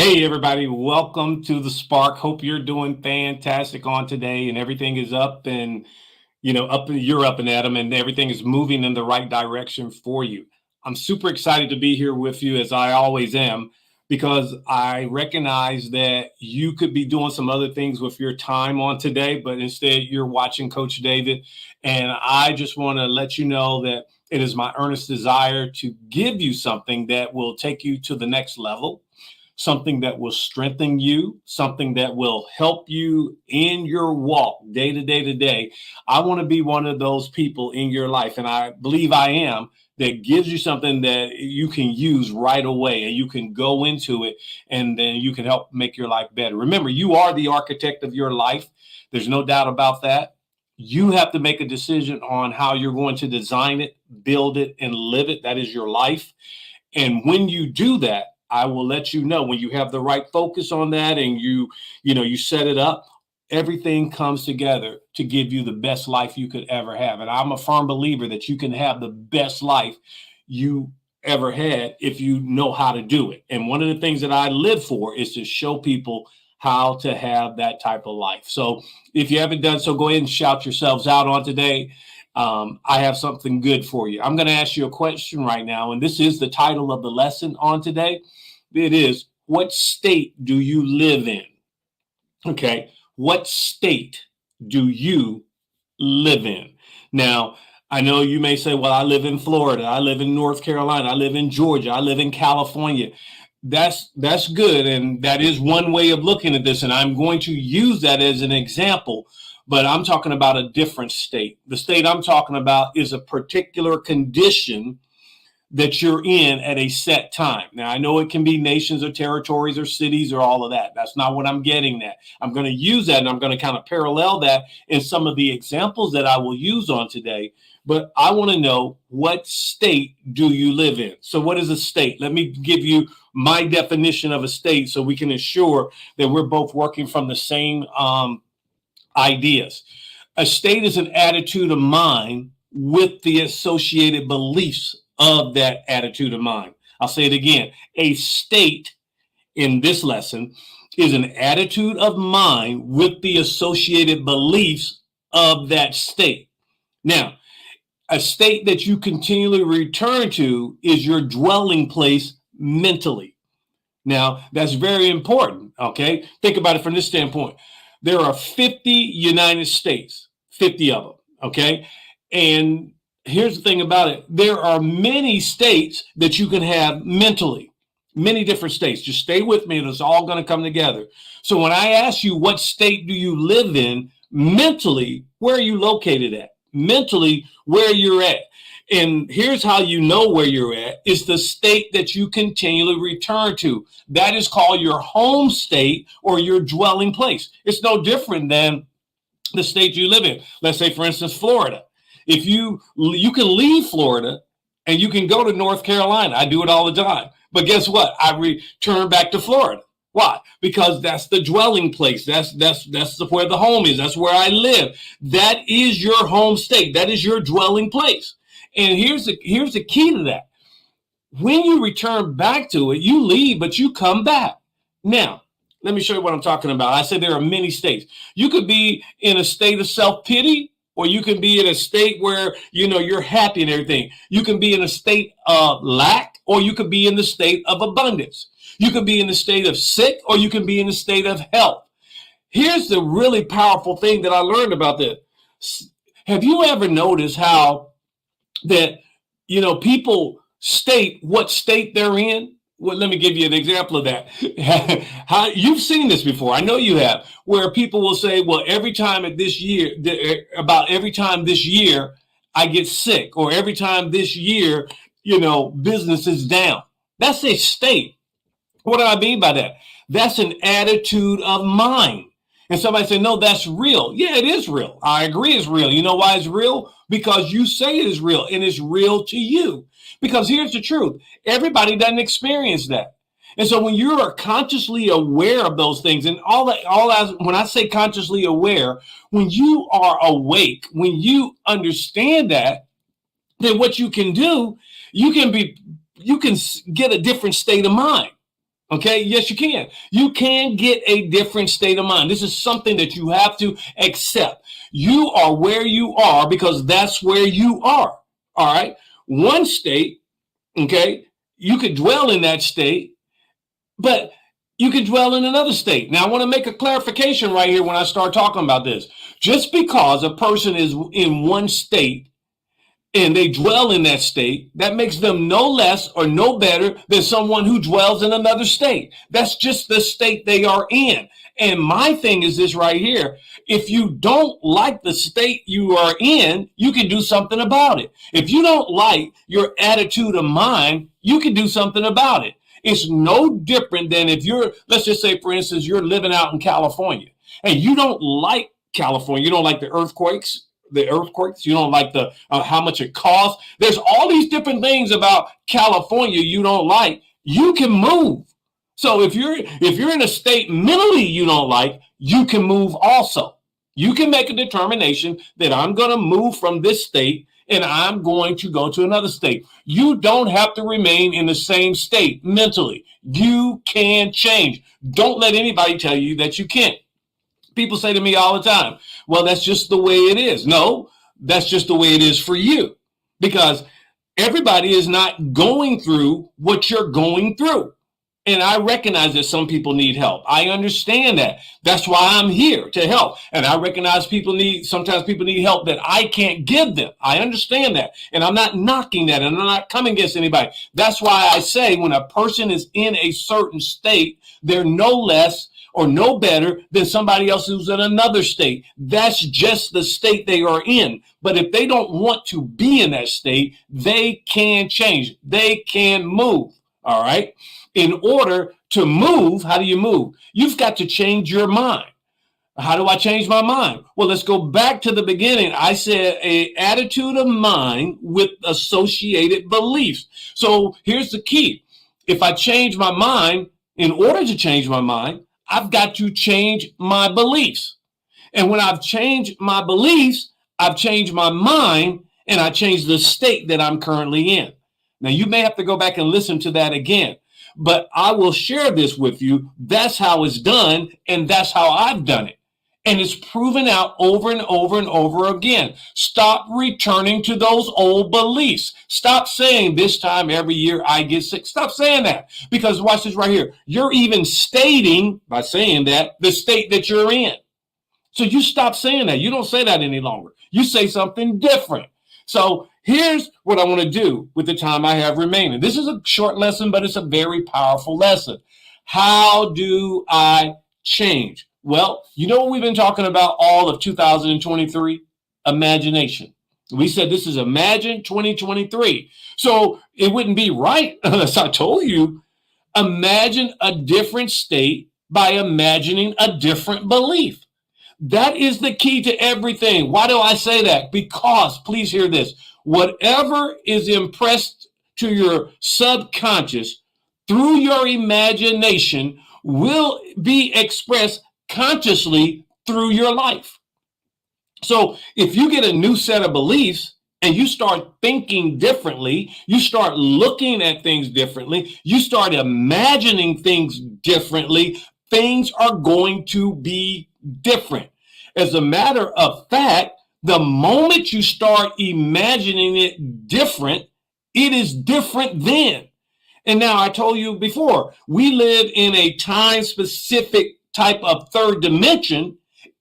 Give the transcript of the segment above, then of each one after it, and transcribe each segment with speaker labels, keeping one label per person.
Speaker 1: Hey, everybody, welcome to the Spark. Hope you're doing fantastic on today and everything is up and, you're up and at 'em and everything is moving in the right direction for you. I'm super excited to be here with you as I always am because I recognize that you could be doing some other things with your time on today, but instead you're watching Coach David. And I just want to let you know that it is my earnest desire to give you something that will take you to the next level, something that will strengthen you, something that will help you in your walk day to day to day. I want to be one of those people in your life, and I believe I am, that gives you something that you can use right away and you can go into it and then you can help make your life better. Remember, you are the architect of your life. There's no doubt about that. You have to make a decision on how you're going to design it, build it, and live it. That is your life. And when you do that, I will let you know when you have the right focus on that and you set it up, everything comes together to give you the best life you could ever have. And I'm a firm believer that you can have the best life you ever had if you know how to do it. And one of the things that I live for is to show people how to have that type of life. So if you haven't done so, go ahead and shout yourselves out on today. I have something good for you. I'm going to ask you a question right now, and this is the title of the lesson on today. It is, what state do you live in? Okay. What state do you live in? Now, I know you may say, well, I live in Florida. I live in North Carolina. I live in Georgia. I live in California. That's good. And that is one way of looking at this. And I'm going to use that as an example, but I'm talking about a different state. The state I'm talking about is a particular condition that you're in at a set time. Now, I know it can be nations or territories or cities or all of that. That's not what I'm getting at. I'm going to use that and I'm going to kind of parallel that in some of the examples that I will use on today. But I want to know, what state do you live in? So what is a state? Let me give you my definition of a state so we can ensure that we're both working from the same ideas. A state is an attitude of mind with the associated beliefs of that attitude of mind. I'll say it again. A state in this lesson is an attitude of mind with the associated beliefs of that state. Now, a state that you continually return to is your dwelling place mentally. Now, that's very important, okay? Think about it from this standpoint. There are 50 United States, 50 of them, okay? And here's the thing about it. There are many states that you can have mentally, many different states. Just stay with me and it's all going to come together. So when I ask you, what state do you live in mentally, where are you located at? Mentally, where you're at. And here's how you know where you're at. It's the state that you continually return to. That is called your home state or your dwelling place. It's no different than the state you live in. Let's say, for instance, Florida. If you can leave Florida and you can go to North Carolina. I do it all the time. But guess what? I return back to Florida. Why? Because that's the dwelling place. That's where the home is. That's where I live. That is your home state. That is your dwelling place. And here's the key to that. When you return back to it, you leave, but you come back. Now, let me show you what I'm talking about. I said there are many states. You could be in a state of self-pity, or you can be in a state where, you're happy and everything. You can be in a state of lack, or you could be in the state of abundance. You could be in the state of sick, or you can be in the state of health. Here's the really powerful thing that I learned about this. Have you ever noticed how that, people state what state they're in? Well, let me give you an example of that. How you've seen this before. I know you have, where people will say, well, every time this year I get sick, or every time this year, business is down. That's a state. What do I mean by that? That's an attitude of mind. And somebody say, no, that's real. Yeah, it is real. I agree it's real. You know why it's real? Because you say it is real, and it's real to you. Because here's the truth. Everybody doesn't experience that. And so when you are consciously aware of those things, and when I say consciously aware, when you are awake, when you understand that, then what you can do, you can get a different state of mind. Okay, yes, you can. You can get a different state of mind. This is something that you have to accept. You are where you are because that's where you are. All right. One state, okay, you could dwell in that state, but you could dwell in another state. Now, I want to make a clarification right here when I start talking about this. Just because a person is in one state and they dwell in that state, that makes them no less or no better than someone who dwells in another state. That's just the state they are in. And my thing is this right here. If you don't like the state you are in, you can do something about it. If you don't like your attitude of mind, you can do something about it. It's no different than if you're, let's just say, for instance, you're living out in California and you don't like California. You don't like the earthquakes. You don't like the how much it costs. There's all these different things about California you don't like. You can move. So if you're in a state mentally you don't like, you can move also. You can make a determination that I'm going to move from this state and I'm going to go to another state. You don't have to remain in the same state mentally. You can change. Don't let anybody tell you that you can't. People say to me all the time, well, that's just the way it is. No, that's just the way it is for you, because everybody is not going through what you're going through. And I recognize that some people need help. I understand that. That's why I'm here to help. And I recognize sometimes people need help that I can't give them. I understand that. And I'm not knocking that, and I'm not coming against anybody. That's why I say when a person is in a certain state, they're no less or no better than somebody else who's in another state. That's just the state they are in. But if they don't want to be in that state, they can change. They can move. All right. In order to move, how do you move? You've got to change your mind. How do I change my mind? Well, let's go back to the beginning. I said an attitude of mind with associated beliefs. So here's the key. If I change my mind, in order to change my mind, I've got to change my beliefs. And when I've changed my beliefs, I've changed my mind, and I changed the state that I'm currently in. Now, you may have to go back and listen to that again, but I will share this with you. That's how it's done, and that's how I've done it. And it's proven out over and over and over again. Stop returning to those old beliefs. Stop saying this time every year I get sick. Stop saying that, because watch this right here. You're even stating, by saying that, the state that you're in. So you stop saying that. You don't say that any longer. You say something different. So here's what I want to do with the time I have remaining. This is a short lesson, but it's a very powerful lesson. How do I change? Well, you know what we've been talking about all of 2023? Imagination. We said this is Imagine 2023. So it wouldn't be right unless I told you, imagine a different state by imagining a different belief. That is the key to everything. Why do I say that? Because, please hear this, whatever is impressed to your subconscious through your imagination will be expressed consciously through your life. So if you get a new set of beliefs and you start thinking differently, you start looking at things differently, you start imagining things differently, things are going to be different. As a matter of fact, the moment you start imagining it different, it is different then. And now I told you before, we live in a time-specific type of third dimension.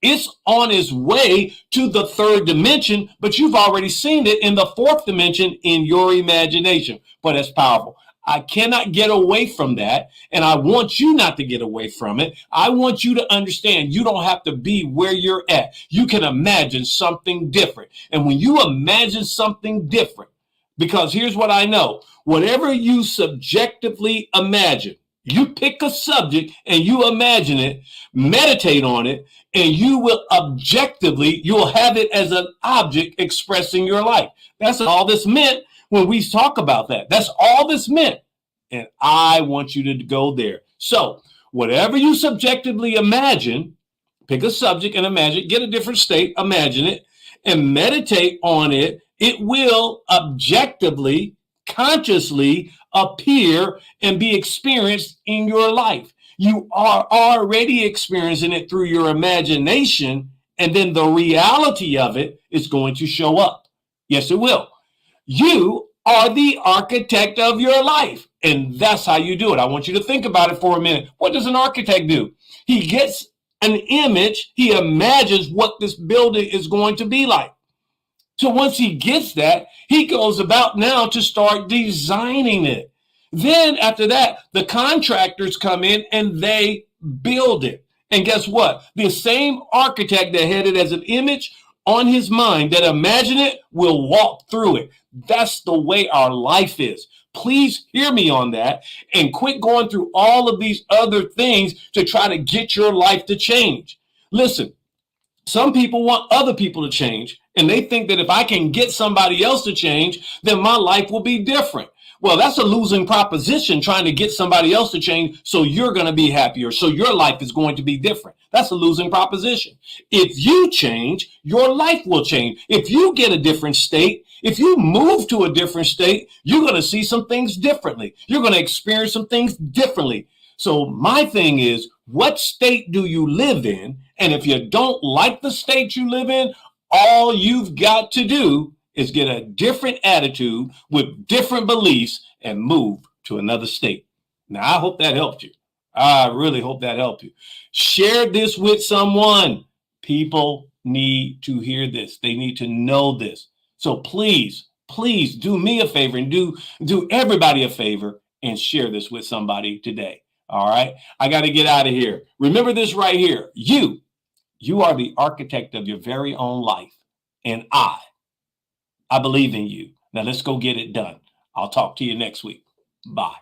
Speaker 1: It's on its way to the third dimension, but you've already seen it in the fourth dimension in your imagination. But it's powerful. I cannot get away from that, and I want you not to get away from it. I want you to understand you don't have to be where you're at. You can imagine something different. And when you imagine something different, because here's what I know, whatever you subjectively imagine, you pick a subject and you imagine it, meditate on it, and you will you'll have it as an object expressing your life. That's all this meant when we talk about that. That's all this meant. And I want you to go there. So whatever you subjectively imagine, pick a subject and imagine, get a different state, imagine it, and meditate on it. It will objectively consciously appear and be experienced in your life. You are already experiencing it through your imagination, and then the reality of it is going to show up. Yes, it will. You are the architect of your life, and that's how you do it. I want you to think about it for a minute. What does an architect do? He gets an image, he imagines what this building is going to be like. So once he gets that, he goes about now to start designing it. Then after that, the contractors come in and they build it. And guess what? The same architect that had it as an image on his mind, that imagined it, will walk through it. That's the way our life is. Please hear me on that and quit going through all of these other things to try to get your life to change. Listen, some people want other people to change, and they think that if I can get somebody else to change, then my life will be different. Well, that's a losing proposition, trying to get somebody else to change so you're going to be happier, so your life is going to be different. That's a losing proposition. If you change, your life will change. If you get a different state, if you move to a different state, you're going to see some things differently. You're going to experience some things differently. So my thing is, what state do you live in? And if you don't like the state you live in, all you've got to do is get a different attitude with different beliefs and move to another state. Now, I hope that helped you. I really hope that helped you. Share this with someone. People need to hear this. They need to know this. So please do me a favor and do everybody a favor and share this with somebody today. All right. I got to get out of here. Remember this right here. You are the architect of your very own life. And I believe in you. Now let's go get it done. I'll talk to you next week. Bye.